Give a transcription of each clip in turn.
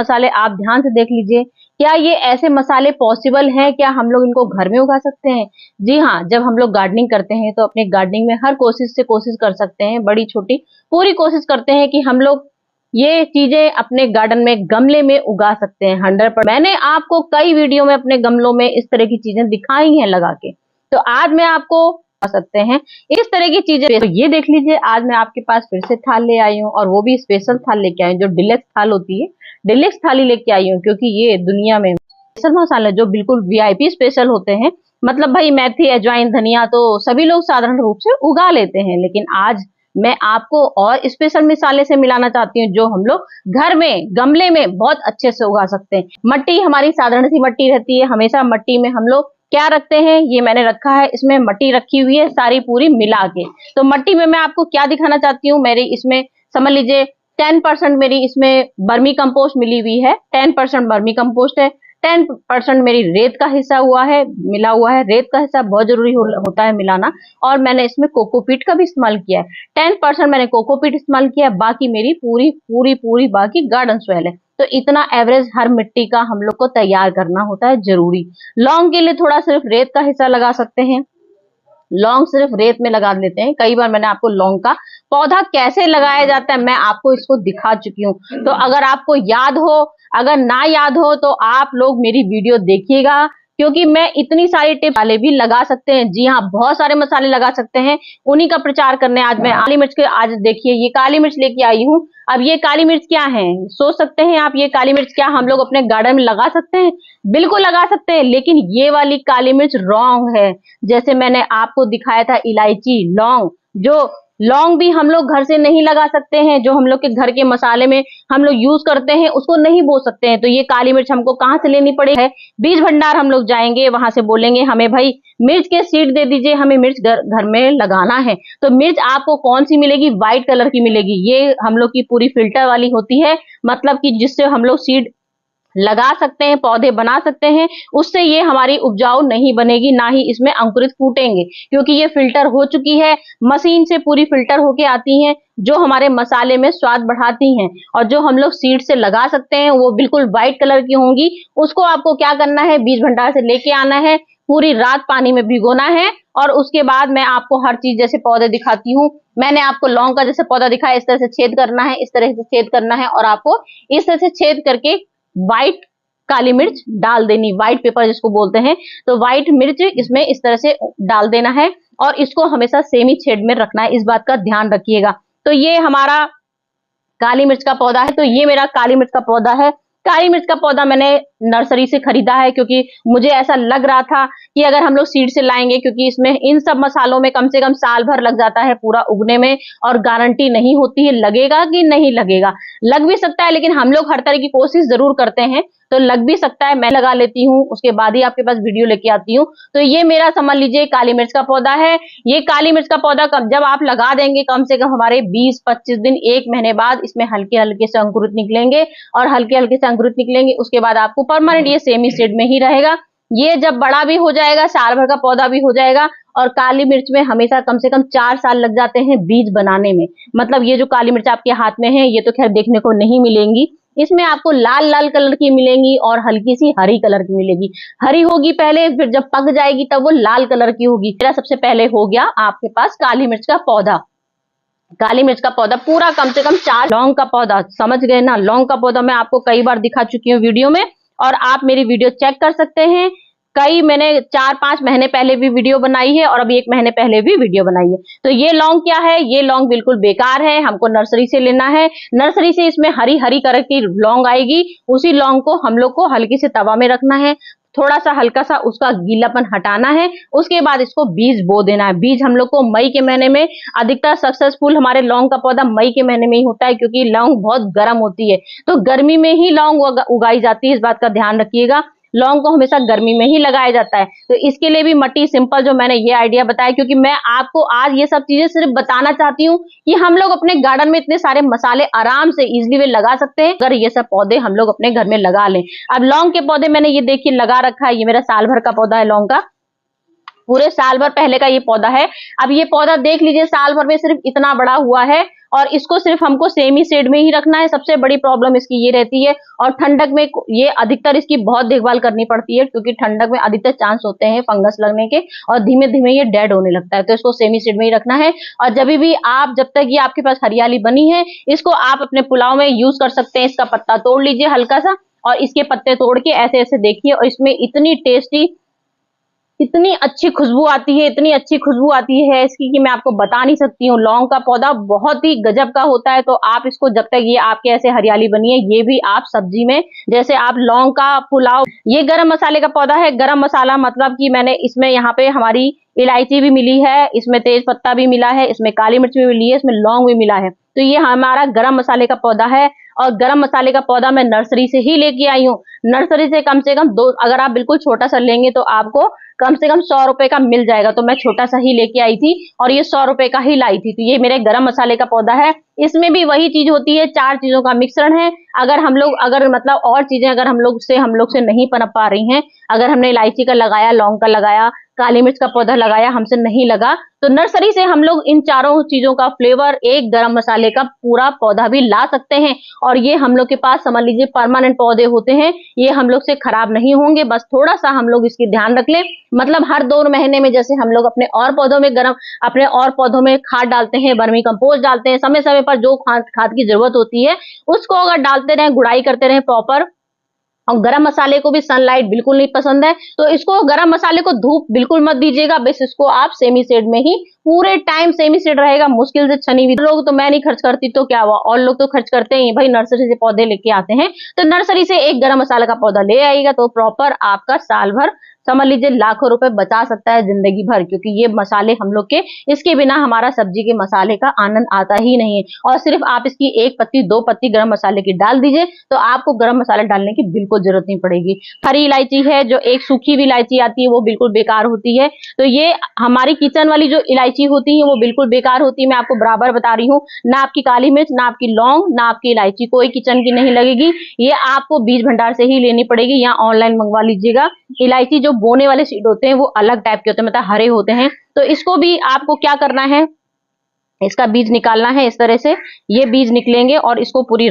मसाले आप ध्यान से देख लीजिए, क्या ये ऐसे मसाले पॉसिबल हैं? क्या हम लोग इनको घर में उगा सकते हैं? जी हाँ, जब हम लोग गार्डनिंग करते हैं तो अपने गार्डनिंग में हर कोशिश कर सकते हैं, बड़ी छोटी पूरी कोशिश करते हैं कि हम लोग ये चीजें अपने गार्डन में गमले में उगा सकते हैं 100%। मैंने आपको कई वीडियो में अपने गमलों में इस तरह की चीजें दिखाई हैं लगा के, तो आज मैं आपको आ सकते हैं इस तरह की चीजें। तो ये देख लीजिए, आज मैं आपके पास फिर से थाल ले आई हूँ, और वो भी स्पेशल थाल लेके आई हूँ, जो डिलेक्स थाल होती है, डिलेक्स थाली लेके आई हूँ, क्योंकि ये दुनिया में स्पेशल मसाले जो बिल्कुल वीआईपी स्पेशल होते हैं। मतलब भाई मेथी, अजवाइन, धनिया तो सभी लोग साधारण रूप से उगा लेते हैं, लेकिन आज मैं आपको और स्पेशल मसाले से मिलाना चाहती हूँ, जो हम लोग घर में गमले में बहुत अच्छे से उगा सकते हैं। मट्टी हमारी साधारण सी मट्टी रहती है, हमेशा मट्टी में हम लोग क्या रखते हैं, ये मैंने रखा है, इसमें मट्टी रखी हुई है सारी पूरी मिला के। तो मट्टी में मैं आपको क्या दिखाना चाहती हूँ, मेरी इसमें समझ लीजिए 10% मेरी इसमें बर्मी कंपोस्ट मिली हुई है, 10% बर्मी कंपोस्ट है, 10% मेरी रेत का हिस्सा हुआ है, मिला हुआ है। रेत का हिस्सा बहुत जरूरी होता है मिलाना, और मैंने इसमें कोकोपीट का भी इस्तेमाल किया है। 10% मैंने कोकोपीट इस्तेमाल किया है, बाकी मेरी पूरी पूरी पूरी बाकी गार्डन सॉइल है। तो इतना एवरेज हर मिट्टी का हम लोग को तैयार करना होता है जरूरी। लौंग के लिए थोड़ा सिर्फ रेत का हिस्सा लगा सकते हैं, लौंग सिर्फ रेत में लगा लेते हैं। कई बार मैंने आपको लौंग का पौधा कैसे लगाया जाता है मैं आपको इसको दिखा चुकी हूँ, तो अगर आपको याद हो, अगर ना याद हो तो आप लोग मेरी वीडियो देखिएगा, क्योंकि मैं इतनी सारी टिप्स मसाले भी लगा सकते हैं। जी हाँ, बहुत सारे मसाले लगा सकते हैं, उन्हीं का प्रचार करने आज मैं काली मिर्च के, आज देखिए ये काली मिर्च लेके आई हूँ। अब ये काली मिर्च क्या है, सोच सकते हैं आप, ये काली मिर्च क्या हम लोग अपने गार्डन में लगा सकते हैं? बिल्कुल लगा सकते हैं, लेकिन ये वाली काली मिर्च रॉन्ग है। जैसे मैंने आपको दिखाया था इलायची, लौंग, जो लौंग भी हम लोग घर से नहीं लगा सकते हैं, जो हम लोग के घर के मसाले में हम लोग यूज करते हैं उसको नहीं बो सकते हैं। तो ये काली मिर्च हमको कहाँ से लेनी पड़ेगी? बीज भंडार हम लोग जाएंगे, वहां से बोलेंगे हमें भाई मिर्च के सीड दे दीजिए, हमें मिर्च घर में लगाना है। तो मिर्च आपको कौन सी मिलेगी? व्हाइट कलर की मिलेगी। ये हम लोग की पूरी फिल्टर वाली होती है, मतलब कि जिससे हम लोग सीड लगा सकते हैं, पौधे बना सकते हैं। उससे ये हमारी उपजाऊ नहीं बनेगी, ना ही इसमें अंकुरित फूटेंगे, क्योंकि ये फिल्टर हो चुकी है, मशीन से पूरी फिल्टर होके आती हैं, जो हमारे मसाले में स्वाद बढ़ाती हैं। और जो हम लोग सीड से लगा सकते हैं वो बिल्कुल व्हाइट कलर की होंगी। उसको आपको क्या करना है, बीज भंडार से लेके आना है, पूरी रात पानी में भिगोना है, और उसके बाद मैं आपको हर चीज जैसे पौधे दिखाती हूँ। मैंने आपको लौंग का जैसे पौधा दिखाया, इस तरह से छेद करना है, इस तरह से छेद करना है, और आपको इस तरह से छेद करके व्हाइट काली मिर्च डाल देनी, व्हाइट पेपर जिसको बोलते हैं। तो व्हाइट मिर्च इसमें इस तरह से डाल देना है, और इसको हमेशा सेमी शेड में रखना है, इस बात का ध्यान रखिएगा। तो ये हमारा काली मिर्च का पौधा है, तो ये मेरा काली मिर्च का पौधा है। काली मिर्च का पौधा मैंने नर्सरी से खरीदा है, क्योंकि मुझे ऐसा लग रहा था कि अगर हम लोग सीड से लाएंगे, क्योंकि इसमें इन सब मसालों में कम से कम साल भर लग जाता है पूरा उगने में, और गारंटी नहीं होती है लगेगा कि नहीं लगेगा। लग भी सकता है, लेकिन हम लोग हर तरह की कोशिश जरूर करते हैं, तो लग भी सकता है। मैं लगा लेती हूँ, उसके बाद ही आपके पास वीडियो लेके आती हूँ। तो ये मेरा समझ लीजिए काली मिर्च का पौधा है। ये काली मिर्च का पौधा जब आप लगा देंगे, कम से कम हमारे 20-25 दिन, 1 महीने बाद इसमें हल्के हल्के से अंकुरित निकलेंगे, और हल्के हल्के से अंकुरित निकलेंगे, उसके बाद आपको परमानेंट ये सेमी सीड में ही रहेगा। ये जब बड़ा भी हो जाएगा, साल भर का पौधा भी हो जाएगा। और काली मिर्च में हमेशा कम से कम 4 साल लग जाते हैं बीज बनाने में। मतलब ये जो काली मिर्च आपके हाथ में है, ये तो खैर देखने को नहीं मिलेंगी, इसमें आपको लाल लाल कलर की मिलेंगी, और हल्की सी हरी कलर की मिलेगी। हरी होगी पहले, फिर जब पक जाएगी तब वो लाल कलर की होगी। मेरा सबसे पहले हो गया आपके पास काली मिर्च का पौधा। काली मिर्च का पौधा पूरा कम से कम 4। लौंग का पौधा समझ गए ना, लौंग का पौधा मैं आपको कई बार दिखा चुकी हूँ वीडियो में, और आप मेरी वीडियो चेक कर सकते हैं। कई मैंने 4-5 महीने पहले भी वीडियो बनाई है, और अभी 1 महीने पहले भी वीडियो बनाई है। तो ये लौंग क्या है, ये लौंग बिल्कुल बेकार है, हमको नर्सरी से लेना है। नर्सरी से इसमें हरी हरी कलर की लौंग आएगी, उसी लौंग को हम लोग को हल्की से तवा में रखना है, थोड़ा सा हल्का सा उसका गीलापन हटाना है। उसके बाद इसको बीज बो देना है। बीज हम लोग को मई के महीने में, अधिकतर सक्सेसफुल हमारे लौंग का पौधा मई के महीने में ही होता है, क्योंकि लौंग बहुत गर्म होती है, तो गर्मी में ही लौंग उगाई जाती है, इस बात का ध्यान रखिएगा। लौंग को हमेशा गर्मी में ही लगाया जाता है। तो इसके लिए भी मट्टी सिंपल जो मैंने ये आइडिया बताया, क्योंकि मैं आपको आज ये सब चीजें सिर्फ बताना चाहती हूँ कि हम लोग अपने गार्डन में इतने सारे मसाले आराम से इजीली वे लगा सकते हैं, अगर ये सब पौधे हम लोग अपने घर में लगा लें। अब लौंग के पौधे मैंने ये देखिए लगा रखा है, ये मेरा साल भर का पौधा है लौंग का, पूरे साल भर पहले का ये पौधा है। अब ये पौधा देख लीजिए, साल भर में सिर्फ इतना बड़ा हुआ है, और इसको सिर्फ हमको सेमी शेड में ही रखना है। सबसे बड़ी प्रॉब्लम इसकी ये रहती है। और ठंडक में ये अधिकतर इसकी बहुत देखभाल करनी पड़ती है, क्योंकि ठंडक में अधिकतर चांस होते हैं फंगस लगने के, और धीमे धीमे ये डेड होने लगता है। तो इसको सेमी शेड में ही रखना है। और जब तक ये आपके पास हरियाली बनी है, इसको आप अपने पुलाव में यूज कर सकते हैं। इसका पत्ता तोड़ लीजिए हल्का सा, और इसके पत्ते तोड़ के ऐसे ऐसे देखिए, और इसमें इतनी टेस्टी, इतनी अच्छी खुशबू आती है, इतनी अच्छी खुशबू आती है इसकी कि मैं आपको बता नहीं सकती हूँ। लौंग का पौधा बहुत ही गजब का होता है। तो आप इसको, जब तक ये आपके ऐसे हरियाली बनी है, ये भी आप सब्जी में, जैसे आप लौंग का पुलाव, ये गरम मसाले का पौधा है। गरम मसाला मतलब कि मैंने इसमें यहाँ पे हमारी इलायची भी मिली है, इसमें तेज पत्ता भी मिला है, इसमें काली मिर्च भी मिली है, इसमें लौंग भी मिला है। तो ये हमारा गरम मसाले का पौधा है। और गरम मसाले का पौधा मैं नर्सरी से ही लेके आई हूँ। नर्सरी से कम दो, अगर आप बिल्कुल छोटा सा लेंगे तो आपको कम से कम 100 रुपए का मिल जाएगा। तो मैं छोटा सा ही लेके आई थी, और ये 100 रुपए का ही लाई थी। तो ये मेरे गरम मसाले का पौधा है। इसमें भी वही चीज होती है, 4 चीजों का मिश्रण है। अगर मतलब और चीजें अगर हम लोग से नहीं पनप पा रही हैं, अगर हमने इलायची का लगाया, लौंग का लगाया, काली मिर्च का पौधा लगाया, हमसे नहीं लगा, तो नर्सरी से हम लोग इन चारों चीजों का फ्लेवर, एक गरम मसाले का पूरा पौधा भी ला सकते हैं। और ये हम लोग के पास समझ लीजिए परमानेंट पौधे होते हैं, ये हम लोग से खराब नहीं होंगे। बस थोड़ा सा हम लोग इसकी ध्यान रख लें। मतलब हर 2 महीने में जैसे हम लोग अपने और पौधों में खाद डालते हैं, वर्मी कंपोस्ट डालते हैं, समय समय पर जो खाद की जरूरत होती है उसको अगर डालते रहें, गुड़ाई करते रहें प्रॉपर। और गरम मसाले को भी सनलाइट बिल्कुल नहीं पसंद है, तो इसको, गरम मसाले को धूप बिल्कुल मत दीजिएगा। बस इसको आप सेमी शेड में ही, पूरे टाइम सेमी शेड रहेगा, मुश्किल से छनी हुई लोग, तो मैं नहीं खर्च करती तो क्या हुआ, और लोग तो खर्च करते ही भाई, नर्सरी से पौधे लेके आते हैं। तो नर्सरी से एक गरम मसाला का पौधा ले आएगा तो प्रॉपर आपका साल भर, समझ लीजिए लाखों रुपए बचा सकता है जिंदगी भर। क्योंकि ये मसाले हम लोग के, इसके बिना हमारा सब्जी के मसाले का आनंद आता ही नहीं है। और सिर्फ आप इसकी 1 पत्ती 2 पत्ती गरम मसाले की डाल दीजिए, तो आपको गरम मसाला डालने की बिल्कुल जरूरत नहीं पड़ेगी। हरी इलायची है, जो एक सूखी भी इलायची आती है, वो बिल्कुल बेकार होती है। तो ये हमारी किचन वाली जो इलायची होती है वो बिल्कुल बेकार होती है। मैं आपको बराबर बता रही हूँ, ना आपकी काली मिर्च, ना आपकी लौंग, ना आपकी इलायची कोई किचन की नहीं लगेगी। ये आपको बीज भंडार से ही लेनी पड़ेगी, या ऑनलाइन मंगवा लीजिएगा। इलायची जो बोने वाले सीड होते हैं वो अलग टाइप के होते हैं, मतलब हरे होते हैं। तो इसको भी आपको क्या करना है, इसका बीज निकालना है। इस तरह से ये बीज निकलेंगे, और इसको पूरी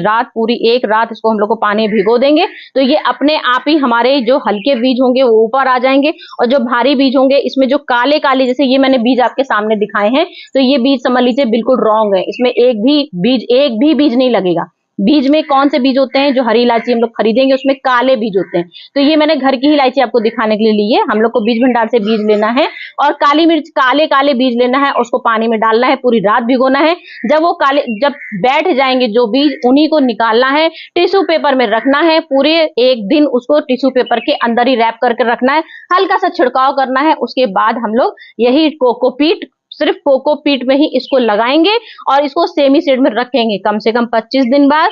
1 रात इसको हम लोग को पानी में भिगो देंगे। तो ये अपने आप ही, हमारे जो हल्के बीज होंगे वो ऊपर आ जाएंगे, और जो भारी बीज होंगे, इसमें जो काले काले, जैसे ये मैंने बीज आपके सामने दिखाए हैं, तो ये बीज समझ लीजिए बिल्कुल रॉन्ग है। इसमें एक भी बीज नहीं लगेगा। बीज में कौन से बीज होते हैं, जो हरी इलायची हम लोग खरीदेंगे उसमें काले बीज होते हैं। तो ये मैंने घर की ही इलायची आपको दिखाने के लिए ली है। हम लोग को बीज भंडार से बीज लेना है, और काली मिर्च, काले काले बीज लेना है, उसको पानी में डालना है, पूरी रात भिगोना है। जब बैठ जाएंगे जो बीज, उन्हीं को निकालना है, टिश्यू पेपर में रखना है। पूरे 1 दिन उसको टिश्यू पेपर के अंदर ही रैप करके रखना है, हल्का सा छिड़काव करना है। उसके बाद हम लोग यही कोकोपीट, सिर्फ कोकोपीट में ही इसको लगाएंगे, और इसको सेमी सीड में रखेंगे। कम से कम 25 दिन बाद,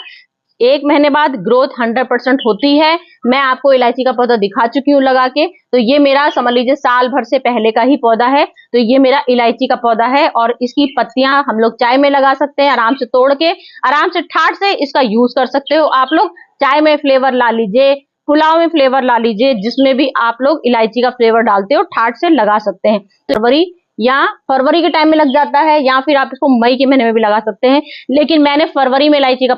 1 महीने बाद ग्रोथ 100% होती है। मैं आपको इलायची का पौधा दिखा चुकी हूँ लगा के। तो ये मेरा, समझ लीजिए साल भर से पहले का ही पौधा है। तो ये मेरा इलायची का पौधा है, और इसकी पत्तियां हम लोग चाय में लगा सकते हैं, आराम से तोड़ के, आराम से ठाट से इसका यूज कर सकते हो। आप लोग चाय में फ्लेवर ला लीजिए, पुलाव में फ्लेवर ला लीजिए, जिसमें भी आप लोग इलायची का फ्लेवर डालते हो, ठाट से लगा सकते हैं। फरवरी के टाइम में लग जाता है, या फिर आप इसको मई के महीने में भी लगा सकते हैं। लेकिन मैंने फरवरी में इलायची का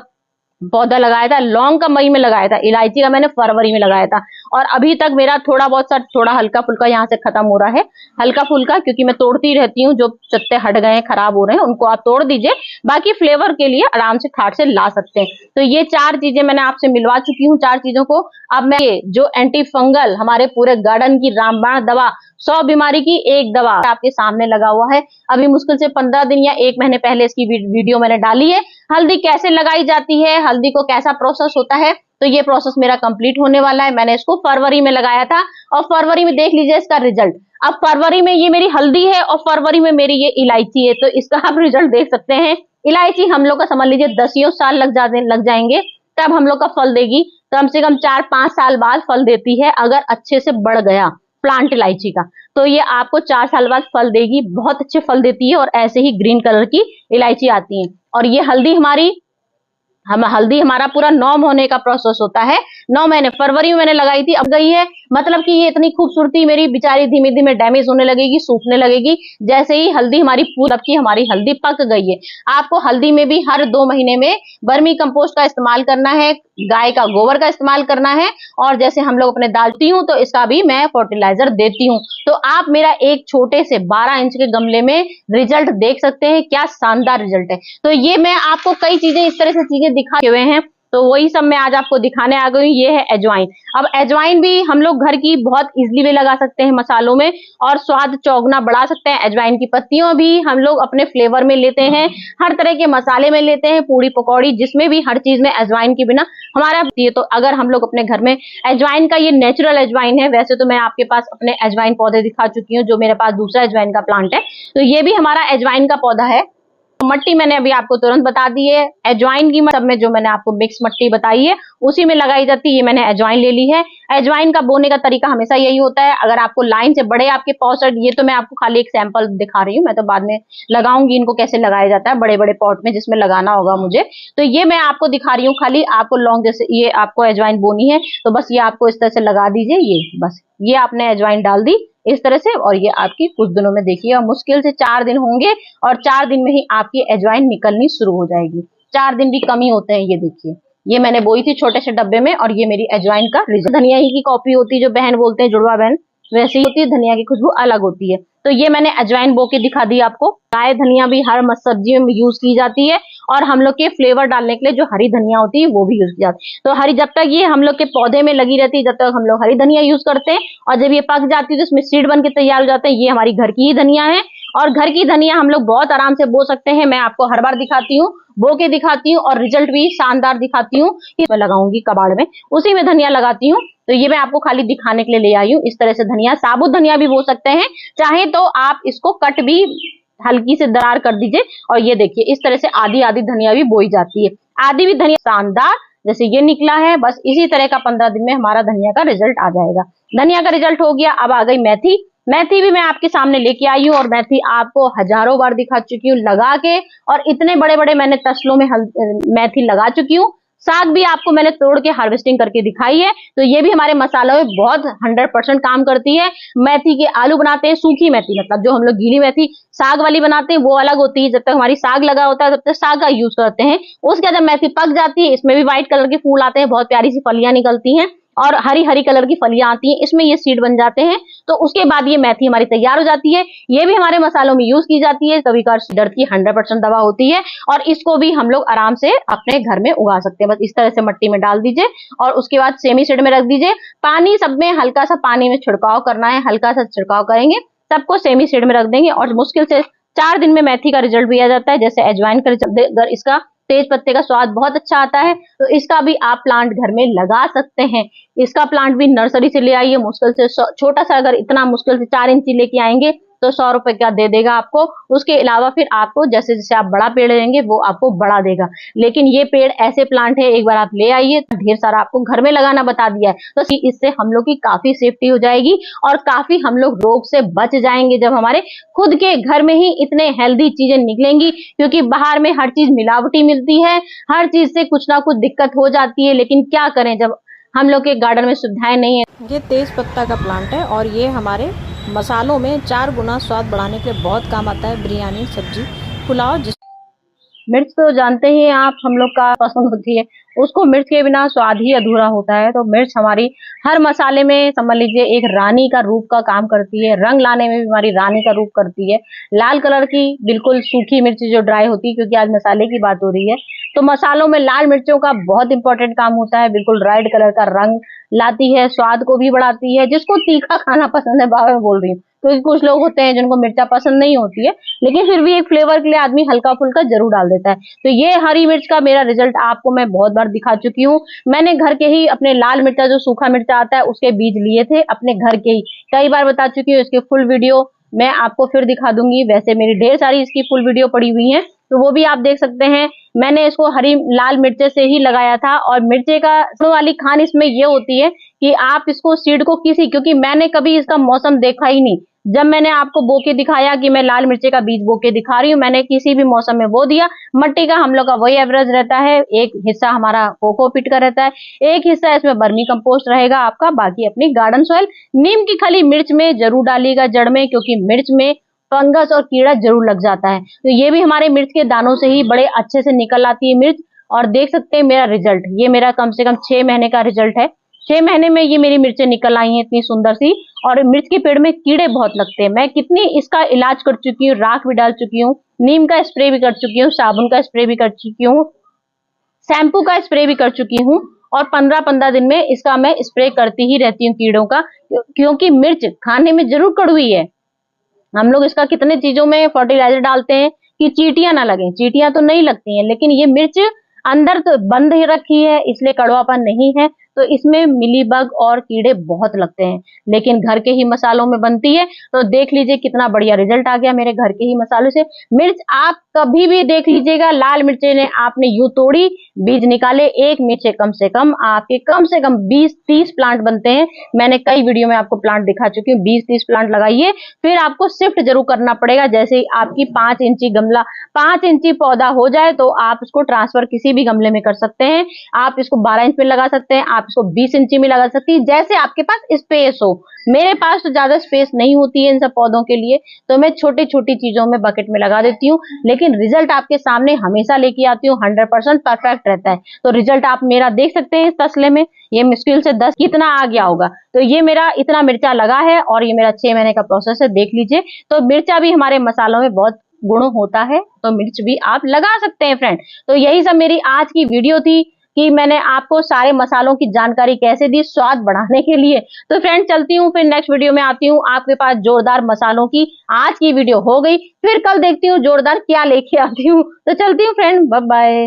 पौधा लगाया था, लौंग का मई में लगाया था, इलायची का मैंने फरवरी में लगाया था। और अभी तक मेरा थोड़ा हल्का फुल्का यहाँ से खत्म हो रहा है, हल्का फुल्का, क्योंकि मैं तोड़ती रहती हूँ। जो पत्ते हट गए हैं, खराब हो रहे हैं, उनको आप तोड़ दीजिए। बाकी फ्लेवर के लिए आराम से खाट से ला सकते हैं। तो ये 4 चीजें मैंने आपसे मिलवा चुकी हूँ, 4 चीजों को। अब मैं जो एंटी फंगल, हमारे पूरे गार्डन की रामबाण दवा, 100 बीमारी की 1 दवा आपके सामने लगा हुआ है। अभी मुश्किल से 15 दिन या 1 महीने पहले इसकी वीडियो मैंने डाली है। हल्दी कैसे लगाई जाती है, हल्दी को कैसा प्रोसेस होता है, तो ये प्रोसेस मेरा कंप्लीट होने वाला है। मैंने इसको फरवरी में लगाया था, और फरवरी में देख लीजिए इसका रिजल्ट। अब फरवरी में ये मेरी हल्दी है, और फरवरी में मेरी ये इलायची है। तो इसका आप रिजल्ट देख सकते हैं। इलायची हम लोग का समझ लीजिए 10 साल लग जाएंगे, तब हम लोग का फल देगी। कम से कम 4-5 साल बाद फल देती है, अगर अच्छे से बढ़ गया प्लांट इलायची का। तो ये आपको 4 साल बाद फल देगी, बहुत अच्छे फल देती है। और ऐसे ही ग्रीन कलर की इलायची आती है। और ये हल्दी, हमारी हम हल्दी हमारा पूरा 9 महीने का प्रोसेस होता है। 9 महीने, फरवरी में मैंने लगाई थी, अब गई है, मतलब कि ये इतनी खूबसूरती मेरी बेचारी धीमे धीमे डैमेज होने लगेगी, सूखने लगेगी। जैसे ही हल्दी हमारी पूरी, अब की हमारी हल्दी पक गई है। आपको हल्दी में भी हर 2 महीने में वर्मी कंपोस्ट का इस्तेमाल करना है, गाय का गोबर का इस्तेमाल करना है, और जैसे हम लोग अपने डालती हूँ तो इसका भी मैं फर्टिलाइजर देती हूँ। तो आप मेरा एक छोटे से 12 इंच के गमले में रिजल्ट देख सकते हैं, क्या शानदार रिजल्ट है। तो ये मैं आपको कई चीजें, इस तरह से चीजें दिखाए हुए हैं, तो वही सब मैं आज आपको दिखाने आ गई हूँ। ये है अजवाइन। अब अजवाइन भी हम लोग घर की बहुत इजीली भी लगा सकते हैं मसालों में, और स्वाद चौगुना बढ़ा सकते हैं। अजवाइन की पत्तियों भी हम लोग अपने फ्लेवर में लेते हैं, हर तरह के मसाले में लेते हैं, पूड़ी पकौड़ी, जिसमें भी हर चीज में अजवाइन के बिना हमारा ये। तो अगर हम लोग अपने घर में अजवाइन का, ये नेचुरल अजवाइन है, वैसे तो मैं आपके पास अपने अजवाइन पौधे दिखा चुकी हूँ, जो मेरे पास दूसरा अजवाइन का प्लांट है, तो ये भी हमारा अजवाइन का पौधा है। मट्टी मैंने अभी आपको तुरंत बता दी है। अजवाइन की सब में जो मैंने आपको मिक्स मट्टी बताई है उसी में लगाई जाती है। ये मैंने अजवाइन ले ली है। अजवाइन का बोने का तरीका हमेशा यही होता है, अगर आपको लाइन से बड़े आपके पॉट, ये तो मैं आपको खाली एक सैंपल दिखा रही हूँ, मैं तो बाद में लगाऊंगी इनको कैसे लगाया जाता है बड़े बड़े पॉट में जिसमें लगाना होगा मुझे। तो ये मैं आपको दिखा रही हूँ खाली, आपको लॉन्ग, जैसे ये आपको अजवाइन बोनी है तो बस ये आपको इस तरह से लगा दीजिए। ये बस, ये आपने अजवाइन डाल दी इस तरह से, और ये आपकी कुछ दिनों में देखिएगा, मुश्किल से 4 दिन होंगे और 4 दिन में ही आपकी अजवाइन निकलनी शुरू हो जाएगी। 4 दिन भी कम ही होते हैं। ये देखिए, ये मैंने बोई थी छोटे से डब्बे में, और ये मेरी अजवाइन का रिजल्ट। धनिया ही की कॉपी होती है, जो बहन बोलते हैं जुड़वा बहन, वैसी होती है, धनिया की खुशबू अलग होती है। तो ये मैंने अजवाइन बो के दिखा दी आपको। गाय धनिया भी हर सब्जी में यूज की जाती है, और हम लोग के फ्लेवर डालने के लिए जो हरी धनिया होती है वो भी यूज की जाती है। तो हरी, जब तक ये हम लोग के पौधे में लगी रहती है, जब तक हम लोग हरी धनिया यूज करते हैं, और जब ये पक जाती है तो इसमें सीड बन के तैयार हो जाते हैं। ये हमारी घर की ही धनिया है, और घर की धनिया हम लोग बहुत आराम से बो सकते हैं। मैं आपको हर बार दिखाती हूँ, बो के दिखाती हूँ, और रिजल्ट भी शानदार दिखाती हूँ। मैं लगाऊंगी कबाड़ में, उसी में धनिया लगाती हूँ। तो ये मैं आपको खाली दिखाने के लिए ले आई हूँ। इस तरह से धनिया, साबुत धनिया भी बो सकते हैं, चाहे तो आप इसको कट भी हल्की से दरार कर दीजिए। और ये देखिए, इस तरह से आधी आधी धनिया भी बोई जाती है, आधी भी धनिया। शानदार, जैसे ये निकला है, बस इसी तरह का 15 दिन में हमारा धनिया का रिजल्ट आ जाएगा। धनिया का रिजल्ट हो गया। अब आ गई मेथी। मेथी भी मैं आपके सामने लेके आई हूँ, और मेथी आपको हजारों बार दिखा चुकी हूँ लगा के, और इतने बड़े बड़े मैंने तसलों में मेथी लगा चुकी हूँ। साग भी आपको मैंने तोड़ के हार्वेस्टिंग करके दिखाई है। तो ये भी हमारे मसालों में बहुत 100% काम करती है। मेथी के आलू बनाते हैं, सूखी मेथी, मतलब जो हम लोग गीली मेथी साग वाली बनाते हैं वो अलग होती है। जब तक हमारी साग लगा होता है तब तक साग का यूज करते हैं। उसके बाद जब मेथी पक जाती है, इसमें भी व्हाइट कलर के फूल आते हैं, बहुत प्यारी सी फलियां निकलती हैं, और हरी हरी कलर की फलियां आती हैं, इसमें ये सीड बन जाते हैं। तो उसके बाद ये मेथी हमारी तैयार हो जाती है। ये भी हमारे मसालों में यूज की जाती है। कभी कभार दर्द की 100% दवा होती है, और इसको भी हम लोग आराम से अपने घर में उगा सकते हैं। बस इस तरह से मिट्टी में डाल दीजिए, और उसके बाद सेमी सीड में रख दीजिए। पानी सब में हल्का सा पानी में छिड़काव करना है, हल्का सा छिड़काव करेंगे, सबको सेमी सीड में रख देंगे, और मुश्किल से 4 दिन में मेथी का रिजल्ट भी आ जाता है। जैसे अजवाइन का रिजल्ट, इसका तेज पत्ते का स्वाद बहुत अच्छा आता है, तो इसका भी आप प्लांट घर में लगा सकते हैं। इसका प्लांट भी नर्सरी से ले आइए, मुश्किल से छोटा सा, अगर इतना मुश्किल से 4 इंची लेके आएंगे तो 100 रुपए का दे देगा आपको। उसके अलावा फिर आपको जैसे जैसे आप बड़ा पेड़ लेंगे वो आपको बढ़ा देगा। लेकिन ये पेड़ ऐसे प्लांट है, एक बार आप ले आइए, ढेर सारा आपको घर में लगाना बता दिया है, तो इससे हम लोग की काफी सेफ्टी हो जाएगी, और काफी हम लोग रोग से बच जाएंगे। जब हमारे खुद के घर में ही इतने हेल्दी चीजें निकलेंगी, क्योंकि बाहर में हर चीज मिलावटी मिलती है, हर चीज से कुछ ना कुछ दिक्कत हो जाती है। लेकिन क्या करें, जब हम लोग के गार्डन में सुविधाएं नहीं है। ये तेज पत्ता का प्लांट है, और ये हमारे मसालों में 4 गुना स्वाद बढ़ाने के लिए बहुत काम आता है। बिरयानी, सब्जी, पुलाव। मिर्च तो जानते ही आप, हम लोग का पसंद होती है, उसको मिर्च के बिना स्वाद ही अधूरा होता है। तो मिर्च हमारी हर मसाले में, समझ लीजिए, एक रानी का रूप का काम करती है। रंग लाने में भी हमारी रानी का रूप करती है। लाल कलर की बिल्कुल सूखी मिर्च जो ड्राई होती है, क्योंकि आज मसाले की बात हो रही है, तो मसालों में लाल मिर्चों का बहुत इंपॉर्टेंट काम होता है। बिल्कुल रेड कलर का रंग लाती है, स्वाद को भी बढ़ाती है। जिसको तीखा खाना पसंद है, बार बार बोल रही हूँ, क्योंकि कुछ लोग होते हैं जिनको मिर्चा पसंद नहीं होती है, लेकिन फिर भी एक फ्लेवर के लिए आदमी हल्का फुल्का जरूर डाल देता है। तो ये हरी मिर्च का मेरा रिजल्ट आपको मैं बहुत बार दिखा चुकी हूँ। मैंने घर के ही अपने लाल मिर्चा, जो सूखा मिर्चा आता है, उसके बीज लिए थे अपने घर के ही, कई बार बता चुकी हूँ। इसके फुल वीडियो मैं आपको फिर दिखा दूंगी। वैसे मेरी ढेर सारी इसकी फुल वीडियो पड़ी हुई है, तो वो भी आप देख सकते हैं। मैंने इसको हरी लाल मिर्चे से ही लगाया था, और मिर्चे का वाली खान इसमें ये होती है कि आप इसको सीड को क्योंकि मैंने कभी इसका मौसम देखा ही नहीं, जब मैंने आपको बो के दिखाया कि मैं लाल मिर्ची का बीज बो के दिखा रही हूँ, मैंने किसी भी मौसम में बो दिया। मट्टी का हम लोग का वही एवरेज रहता है, एक हिस्सा हमारा कोकोपीट का रहता है, एक हिस्सा इसमें वर्मी कंपोस्ट रहेगा आपका, बाकी अपनी गार्डन सॉइल। नीम की खली मिर्च में जरूर डालिएगा जड़ में, क्योंकि मिर्च में फंगस और कीड़ा जरूर लग जाता है। तो ये भी हमारे मिर्च के दानों से ही बड़े अच्छे से निकल आती है मिर्च। और देख सकते हैं मेरा रिजल्ट, ये मेरा कम से कम 6 महीने का रिजल्ट है। 6 महीने में ये मेरी मिर्चें निकल आई हैं इतनी सुंदर सी। और मिर्च के पेड़ में कीड़े बहुत लगते हैं, मैं कितनी इसका इलाज कर चुकी हूँ, राख भी डाल चुकी हूँ, नीम का स्प्रे भी कर चुकी हूँ, साबुन का स्प्रे भी कर चुकी हूँ, शैम्पू का स्प्रे भी कर चुकी हूँ। और 15-15 दिन में इसका मैं स्प्रे करती ही रहती हूँ कीड़ों का, क्योंकि मिर्च खाने में जरूर कड़वी है। हम लोग इसका कितने चीजों में फर्टिलाइजर डालते हैं कि चींटियां ना लगे, चींटियां तो नहीं लगती हैं, लेकिन ये मिर्च अंदर तो बंद ही रखी है इसलिए कड़वापन नहीं है। तो इसमें मिलीबग और कीड़े बहुत लगते हैं, लेकिन घर के ही मसालों में बनती है। तो देख लीजिए कितना बढ़िया रिजल्ट आ गया मेरे घर के ही मसालों से। मिर्च आप कभी भी देख लीजिएगा, लाल मिर्चे ने आपने यूं तोड़ी, बीज निकाले, एक मिर्च से कम आपके कम से कम 20-30 प्लांट बनते हैं। मैंने कई वीडियो में आपको प्लांट दिखा चुकी हूँ। 20-30 प्लांट लगाइए, फिर आपको शिफ्ट जरूर करना पड़ेगा। जैसे ही आपकी 5 इंची गमला, 5 इंची पौधा हो जाए तो आप इसको ट्रांसफर किसी भी गमले में कर सकते हैं। आप इसको 12 इंच में लगा सकते हैं, आप इसको 20 इंची में लगा सकती है, जैसे आपके पास स्पेस हो। मेरे पास तो ज्यादा स्पेस नहीं होती है इन सब पौधों के लिए, तो मैं छोटी छोटी चीजों में बकेट में लगा देती हूँ, लेकिन रिजल्ट आपके सामने हमेशा लेके आती हूँ। 100% परफेक्ट रहता है। तो रिजल्ट आप मेरा देख सकते हैं इस तसले में, ये मुश्किल से 10 कितना आ गया होगा। तो ये मेरा इतना मिर्चा लगा है और ये मेरा 6 महीने का प्रोसेस है, देख लीजिए। तो मिर्चा भी हमारे मसालों में बहुत गुण होता है, तो मिर्च भी आप लगा सकते हैं फ्रेंड। तो यही सब मेरी आज की वीडियो थी कि मैंने आपको सारे मसालों की जानकारी कैसे दी स्वाद बढ़ाने के लिए। तो फ्रेंड चलती हूँ, फिर नेक्स्ट वीडियो में आती हूँ आपके पास जोरदार मसालों की। आज की वीडियो हो गई, फिर कल देखती हूँ जोरदार क्या लेके आती हूँ। तो चलती हूँ फ्रेंड, बाय बाय।